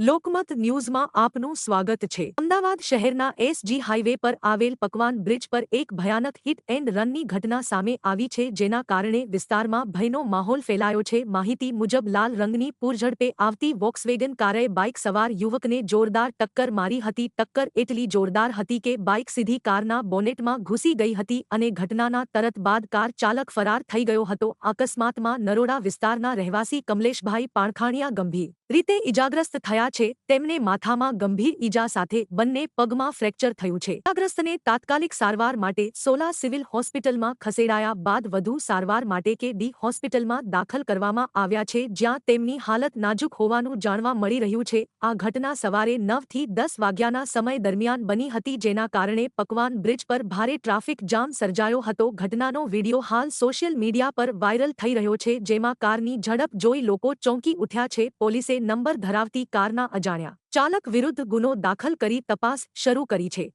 લોકમત ન્યૂઝમાં આપનું સ્વાગત છે। અમદાવાદ શહેરના એસજી હાઈવે પર આવેલ પકવાન બ્રિજ પર એક ભયાનક હિટ એન્ડ રનની ઘટના સામે આવી છે, જેના કારણે વિસ્તારમાં ભયનો માહોલ ફેલાયો છે। માહિતી મુજબ લાલ રંગની પૂરઝડપે આવતી વોક્સવેગન કારે બાઇક સવાર યુવકને જોરદાર ટક્કર મારી હતી। ટક્કર એટલી જોરદાર હતી કે બાઇક સીધી કારના બોનેટમાં ઘૂસી ગઈ હતી અને ઘટનાના તરત બાદ કાર ચાલક ફરાર થઈ ગયો હતો। અકસ્માતમાં નરોડા વિસ્તારના રહેવાસી કમલેશભાઈ પાણખાણીયા ગંભીર રીતે ઇજાગ્રસ્ત થયા છે। તેમને માથામાં ગંભીર ઇજા સાથે બંને પગમાં ફ્રેક્ચર થયું છે। ઇજાગ્રસ્તને તાત્કાલિક સારવાર માટે સોલા સિવિલ હોસ્પિટલમાં ખસેડાયા બાદ વધુ સારવાર માટે કેડી હોસ્પિટલમાં દાખલ કરવામાં આવ્યા છે, જ્યાં તેમની હાલત નાજુક હોવાનું જાણવા મળી રહ્યું છે। આ ઘટના સવારે 9 થી 10 વાગ્યાના સમય દરમિયાન બની હતી, જેના કારણે પકવાન બ્રિજ પર ભારે ટ્રાફિક જામ સર્જાયો હતો। ઘટનાનો વીડિયો હાલ સોશિયલ મીડિયા પર વાયરલ થઈ રહ્યો છે, જેમાં કારની ઝડપ જોઈ લોકો ચોંકી ઉઠ્યા છે। પોલીસે નંબર ધરાવતી કારના અજાણ્યા ચાલક વિરુદ્ધ ગુનો દાખલ કરી તપાસ શરૂ કરી છે।